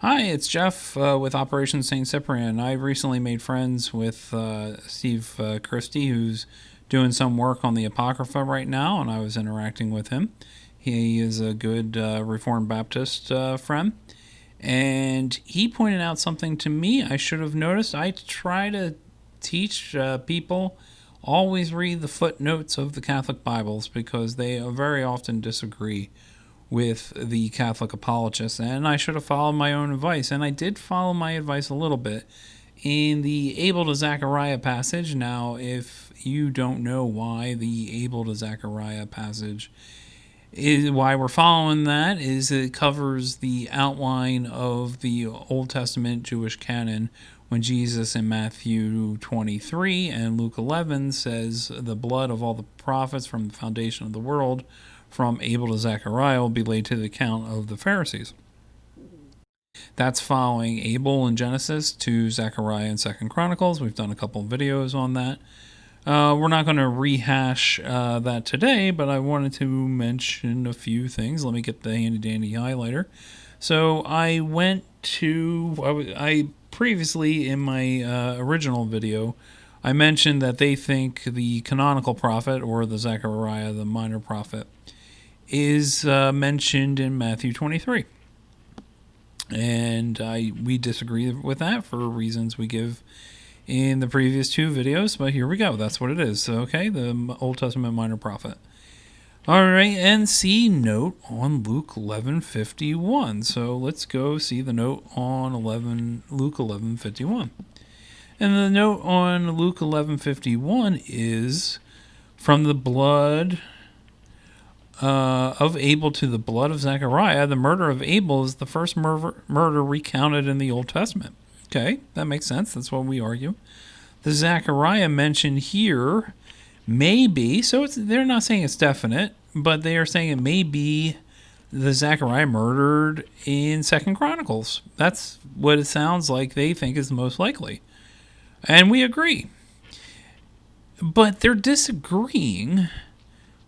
Hi, it's Jeff with Operation St. Cyprian. I recently made friends with Steve Christie, who's doing some work on the Apocrypha right now, and I was interacting with him. He is a good Reformed Baptist friend, and he pointed out something to me I should have noticed. I try to teach people always read the footnotes of the Catholic Bibles because they very often disagree with the Catholic apologists, and I should have followed my own advice, and I did follow my advice a little bit in the Abel to Zechariah passage. Now, if you don't know why the Abel to Zechariah passage is why we're following that, is it covers the outline of the Old Testament Jewish canon when Jesus in Matthew 23 and Luke 11 says the blood of all the prophets from the foundation of the world from Abel to Zechariah will be laid to the account of the Pharisees. That's following Abel in Genesis to Zechariah in 2nd Chronicles. We've done a couple of videos on that. We're not going to rehash that today, but I wanted to mention a few things. Let me get the handy-dandy highlighter. So I previously in my original video, I mentioned that they think the canonical prophet, or the Zechariah, the minor prophet, is mentioned in Matthew 23. And we disagree with that for reasons we give in the previous two videos, but here we go. That's what it is. Okay, the Old Testament minor prophet. All right, and see note on Luke 11:51. So let's go see the note on Luke 11:51. And the note on Luke 11:51 is from the blood of Abel to the blood of Zechariah. The murder of Abel is the first murder recounted in the Old Testament. Okay, that makes sense. That's what we argue. The Zechariah mentioned here may be, so they're not saying it's definite, but they are saying it may be the Zechariah murdered in 2nd Chronicles. That's what it sounds like they think is the most likely. And we agree. But they're disagreeing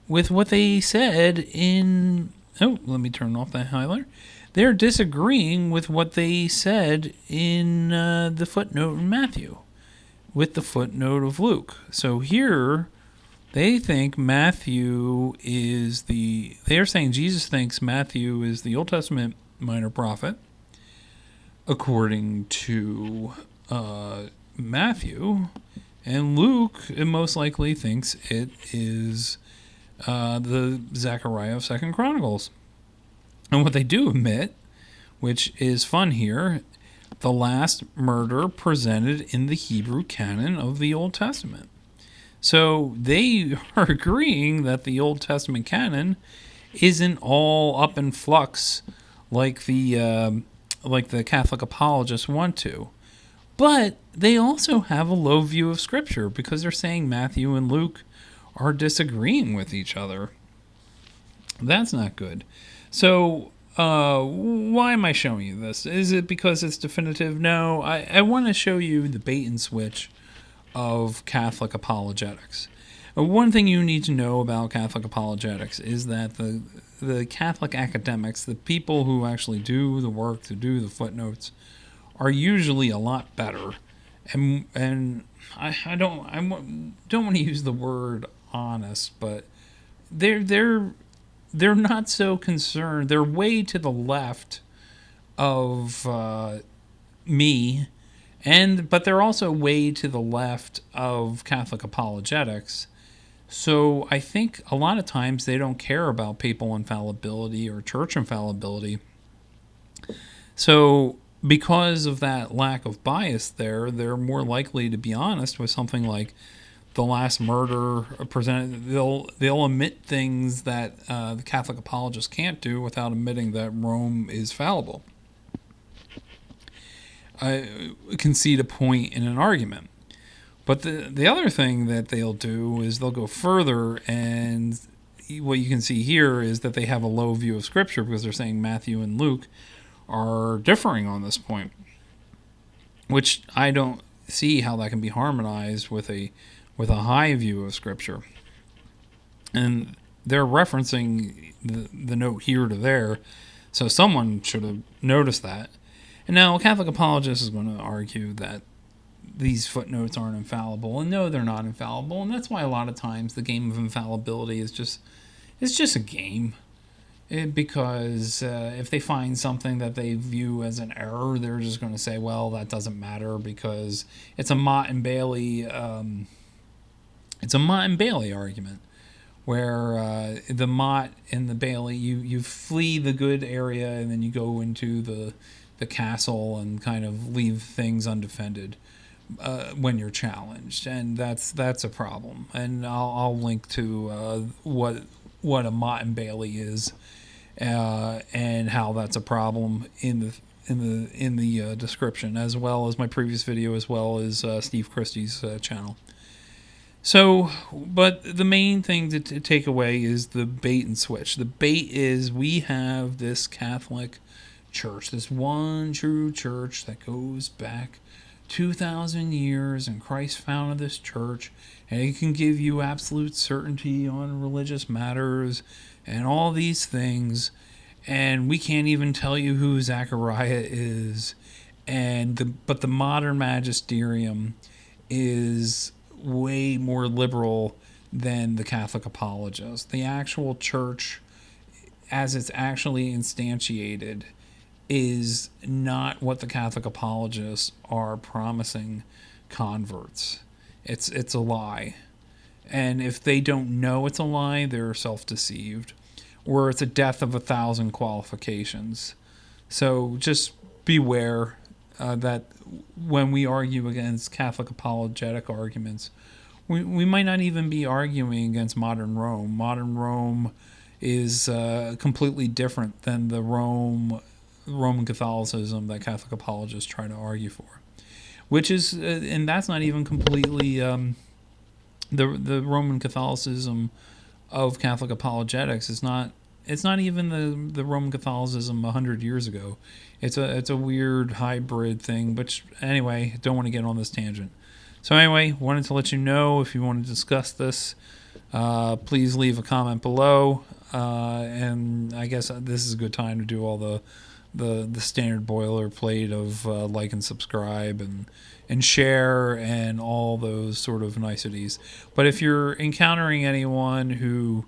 with what they said in... Oh, let me turn off that highlighter. They're disagreeing with what they said in the footnote in Matthew, with the footnote of Luke. So here, they think Matthew is the... They are saying Jesus thinks Matthew is the Old Testament minor prophet, according to Matthew. And Luke, it most likely thinks it is the Zechariah of 2nd Chronicles. And what they do admit, which is fun here, the last murder presented in the Hebrew canon of the Old Testament. So they are agreeing that the Old Testament canon isn't all up in flux like the Catholic apologists want to. But they also have a low view of Scripture because they're saying Matthew and Luke are disagreeing with each other. That's not good. So why am I showing you this? Is it because it's definitive? No, I want to show you the bait and switch of Catholic apologetics. One thing you need to know about Catholic apologetics is that the Catholic academics, the people who actually do the work, to do the footnotes, are usually a lot better. And I don't want to use the word honest, but they're not so concerned. They're way to the left of me, but they're also way to the left of Catholic apologetics. So I think a lot of times they don't care about papal infallibility or church infallibility. So because of that lack of bias there, they're more likely to be honest with something like the last murder presented. They'll omit things that the Catholic apologists can't do without admitting that Rome is fallible. I concede a point in an argument. But the other thing that they'll do is they'll go further, and what you can see here is that they have a low view of Scripture because they're saying Matthew and Luke are differing on this point, which I don't see how that can be harmonized with a high view of Scripture. And they're referencing the note here to there, so someone should have noticed that. And now a Catholic apologist is going to argue that these footnotes aren't infallible, and no, they're not infallible, and that's why a lot of times the game of infallibility is just a game. Because if they find something that they view as an error, they're just going to say, well, that doesn't matter because it's a Mott and Bailey. It's a Mott and Bailey argument where the Mott and the Bailey, you flee the good area and then you go into the castle and kind of leave things undefended when you're challenged, and that's a problem. And I'll link to what a Mott and Bailey is. And how that's a problem in the description, as well as my previous video, as well as Steve Christie's channel. So, but the main thing to take away is the bait and switch. The bait is we have this Catholic church, this one true church that goes back 2,000 years, and Christ founded this church, and it can give you absolute certainty on religious matters and all these things, and we can't even tell you who Zechariah is, but the modern magisterium is way more liberal than the Catholic apologists. The actual church, as it's actually instantiated, is not what the Catholic apologists are promising converts. It's a lie. And if they don't know it's a lie, they're self-deceived. Or it's a death of 1,000 qualifications. So just beware that when we argue against Catholic apologetic arguments, we might not even be arguing against modern Rome. Modern Rome is completely different than the Roman Catholicism that Catholic apologists try to argue for. Which is, and that's not even completely... The Roman Catholicism of Catholic apologetics is not. It's not even the Roman Catholicism 100 years ago. It's a weird hybrid thing. But anyway, don't want to get on this tangent. So anyway, wanted to let you know if you want to discuss this, please leave a comment below. And I guess this is a good time to do all the standard boilerplate of like and subscribe and share and all those sort of niceties. But if you're encountering anyone who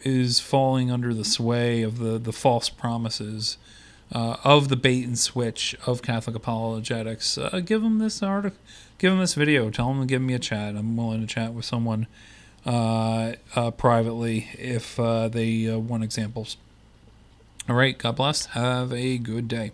is falling under the sway of the false promises of the bait and switch of Catholic apologetics, give them this article, give them this video, tell them to give me a chat. I'm willing to chat with someone privately if they want examples. All right, God bless. Have a good day.